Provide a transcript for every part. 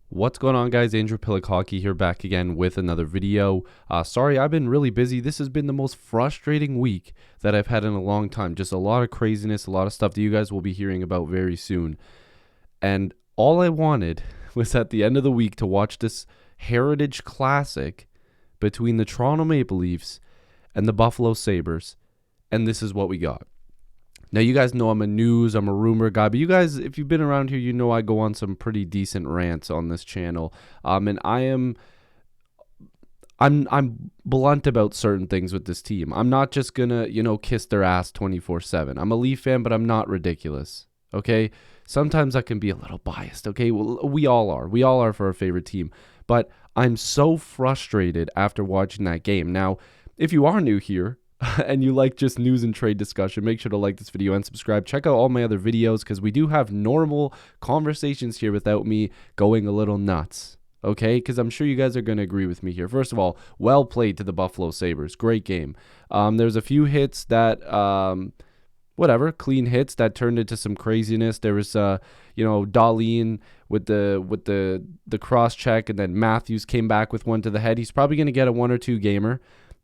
What's going on, guys? Andrew Piluk Hockey here, back again with another video. Sorry, I've been really busy. This has been the most frustrating week that I've had in a long time. Just a lot of craziness, a lot of stuff that you guys will be hearing about very soon. And all I wanted was at the end of the week to watch this Heritage Classic between the Toronto Maple Leafs and the Buffalo Sabres. And this is what we got. Now, you guys know I'm a rumor guy, but you guys, if you've been around here, you know I go on some pretty decent rants on this channel. And I'm blunt about certain things with this team. I'm not just gonna, kiss their ass 24/7. I'm a Leaf fan, but I'm not ridiculous. Okay? Sometimes I can be a little biased, okay? Well, we all are. We all are for our favorite team. But I'm so frustrated after watching that game. Now, if you are new here, and you like just news and trade discussion, make sure to like this video and subscribe. Check out all my other videos because we do have normal conversations here without me going a little nuts. Okay, because I'm sure you guys are going to agree with me here. First of all, well played to the Buffalo Sabres. Great game. There's a few hits that, clean hits that turned into some craziness. There was, Darlene with the cross check, and then Matthews came back with one to the head. He's probably going to get a 1 or 2 gamer.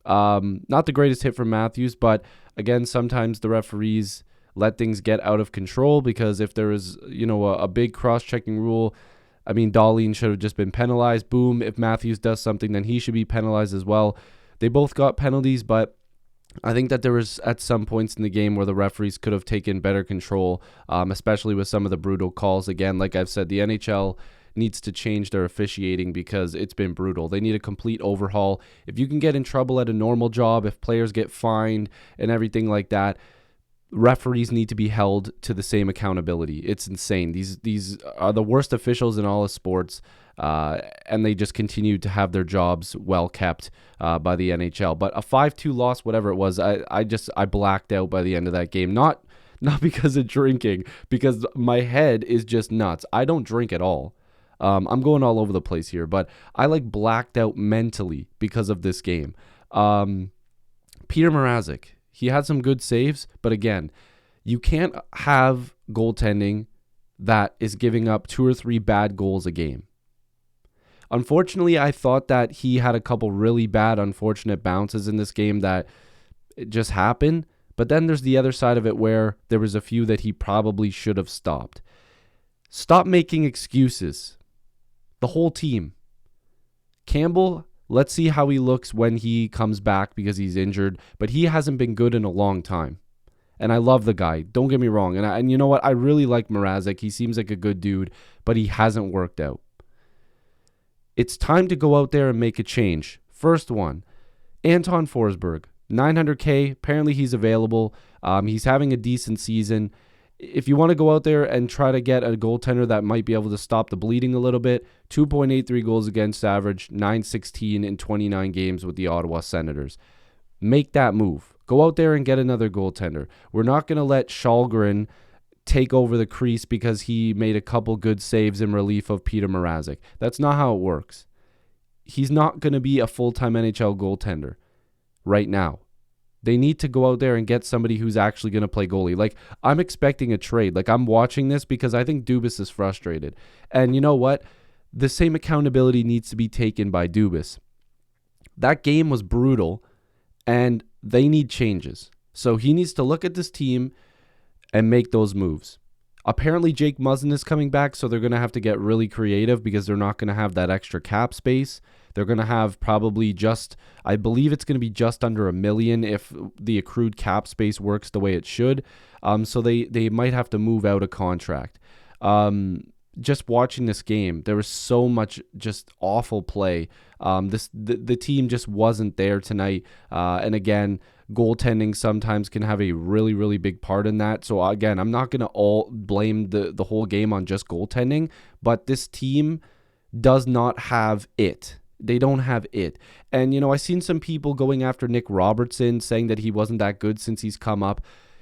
Not the greatest hit from Matthews, but again, sometimes the referees let things get out of control because if there is, a big cross-checking rule, I mean, Darlene should have just been penalized. Boom. If Matthews does something, then he should be penalized as well. They both got penalties, but I think that there was at some points in the game where the referees could have taken better control, especially with some of the brutal calls. Again, like I've said, the NHL needs to change their officiating because it's been brutal. They need a complete overhaul. If you can get in trouble at a normal job, if players get fined and everything like that, referees need to be held to the same accountability. It's insane. These are the worst officials in all of sports, and they just continue to have their jobs well kept by the NHL. But a 5-2 loss, whatever it was, I blacked out by the end of that game. Not because of drinking, because my head is just nuts. I don't drink at all. I'm going all over the place here, but I blacked out mentally because of this game. Peter Mrazek, he had some good saves, but again, you can't have goaltending that is giving up 2 or 3 bad goals a game. Unfortunately, I thought that he had a couple really bad, unfortunate bounces in this game that it just happened, but then there's the other side of it where there was a few that he probably should have stopped. Stop making excuses. The whole team. Campbell, let's see how he looks when he comes back because he's injured, but he hasn't been good in a long time. And I love the guy. Don't get me wrong. And you know what? I really like Mrazek. He seems like a good dude, but he hasn't worked out. It's time to go out there and make a change. First one, Anton Forsberg, $900K. Apparently he's available. He's having a decent season. If you want to go out there and try to get a goaltender that might be able to stop the bleeding a little bit, 2.83 goals against average, .916 in 29 games with the Ottawa Senators. Make that move. Go out there and get another goaltender. We're not going to let Shalgren take over the crease because he made a couple good saves in relief of Peter Mrazek. That's not how it works. He's not going to be a full-time NHL goaltender right now. They need to go out there and get somebody who's actually going to play goalie. I'm expecting a trade. I'm watching this because I think Dubas is frustrated. And you know what? The same accountability needs to be taken by Dubas. That game was brutal, and they need changes. So he needs to look at this team and make those moves. Apparently, Jake Muzzin is coming back, so they're going to have to get really creative because they're not going to have that extra cap space. They're going to have probably I believe it's going to be just under $1 million if the accrued cap space works the way it should. So they might have to move out a contract. Just watching this game, there was so much just awful play. The team just wasn't there tonight. And again, goaltending sometimes can have a really, really big part in that. So again, I'm not going to all blame the whole game on just goaltending, but this team does not have it. They don't have it. And, I seen some people going after Nick Robertson, saying that he wasn't that good since he's come up.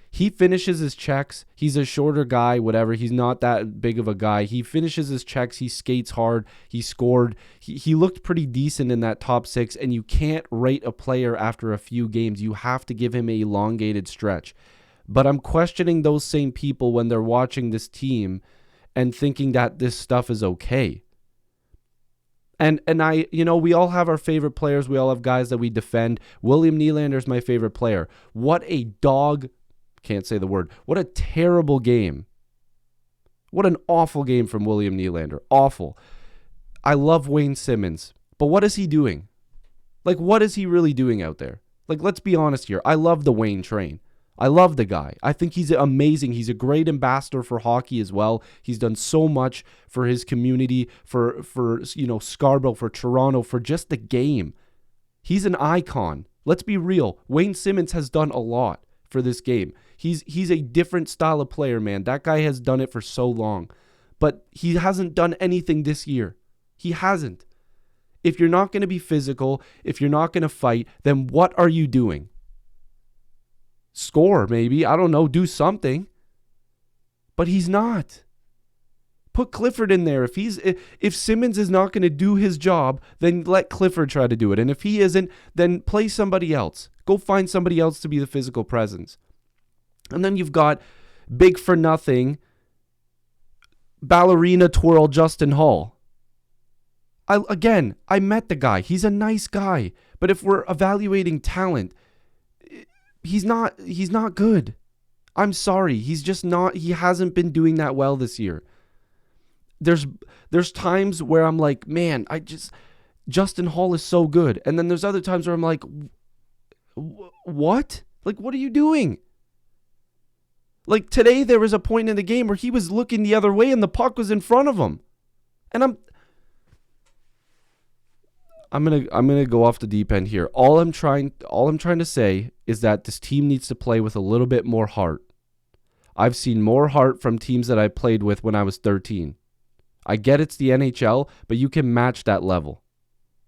He finishes his checks. He's a shorter guy, whatever. He's not that big of a guy. He finishes his checks. He skates hard. He scored. He looked pretty decent in that top 6, and you can't rate a player after a few games. You have to give him an elongated stretch. But I'm questioning those same people when they're watching this team and thinking that this stuff is okay. And I, we all have our favorite players. We all have guys that we defend. William Nylander is my favorite player. What a dog, can't say the word. What a terrible game. What an awful game from William Nylander. Awful. I love Wayne Simmons, but what is he doing? Like, what is he really doing out there? Like, let's be honest here. I love the Wayne train. I love the guy. I think he's amazing. He's a great ambassador for hockey as well. He's done so much for his community, for Scarborough, for Toronto, for just the game. He's an icon. Let's be real. Wayne Simmons has done a lot for this game. He's a different style of player, man. That guy has done it for so long. But he hasn't done anything this year. He hasn't. If you're not going to be physical, if you're not going to fight, then what are you doing? Score, maybe. I don't know. Do something. But he's not. Put Clifford in there. If Simmons is not going to do his job, then let Clifford try to do it. And if he isn't, then play somebody else. Go find somebody else to be the physical presence. And then you've got big for nothing, ballerina twirl Justin Hall. I met the guy. He's a nice guy. But if we're evaluating talent, he's not good. I'm sorry. He's just not. He hasn't been doing that well this year. There's times where I'm like, man, Justin Hall is so good. And then there's other times where I'm like, what? Like, what are you doing? Like today there was a point in the game where he was looking the other way and the puck was in front of him. And I'm gonna go off the deep end here. All I'm trying to say is that this team needs to play with a little bit more heart. I've seen more heart from teams that I played with when I was 13. I get it's the NHL, but you can match that level.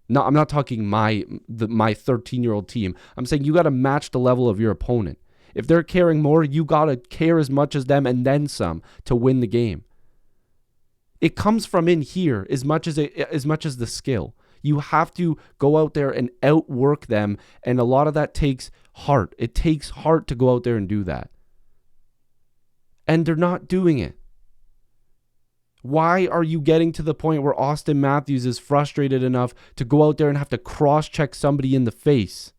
No, I'm not talking my 13-year-old team. I'm saying you got to match the level of your opponent. If they're caring more, you got to care as much as them and then some to win the game. It comes from in here as much as the skill. You have to go out there and outwork them, and a lot of that takes heart. It takes heart to go out there and do that. And they're not doing it. Why are you getting to the point where Austin Matthews is frustrated enough to go out there and have to cross-check somebody in the face?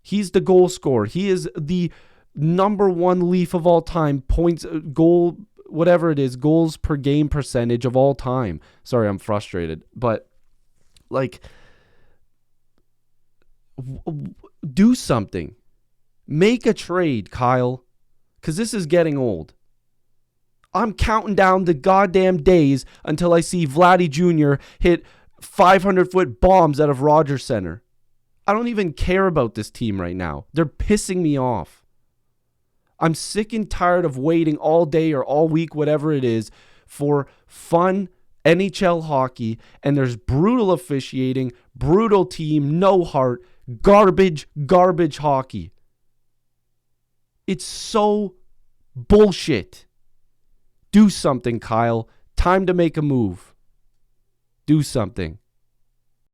He's the goal scorer. He is the number one Leaf of all time, points, goal, whatever it is, goals per game percentage of all time. Sorry, I'm frustrated. But, like, do something. Make a trade, Kyle, because this is getting old. I'm counting down the goddamn days until I see Vladdy Jr. hit 500-foot bombs out of Rogers Center. I don't even care about this team right now. They're pissing me off. I'm sick and tired of waiting all day or all week, whatever it is, for fun NHL hockey, and there's brutal officiating, brutal team, no heart, garbage hockey. It's so bullshit. Do something, Kyle. Time to make a move. Do something.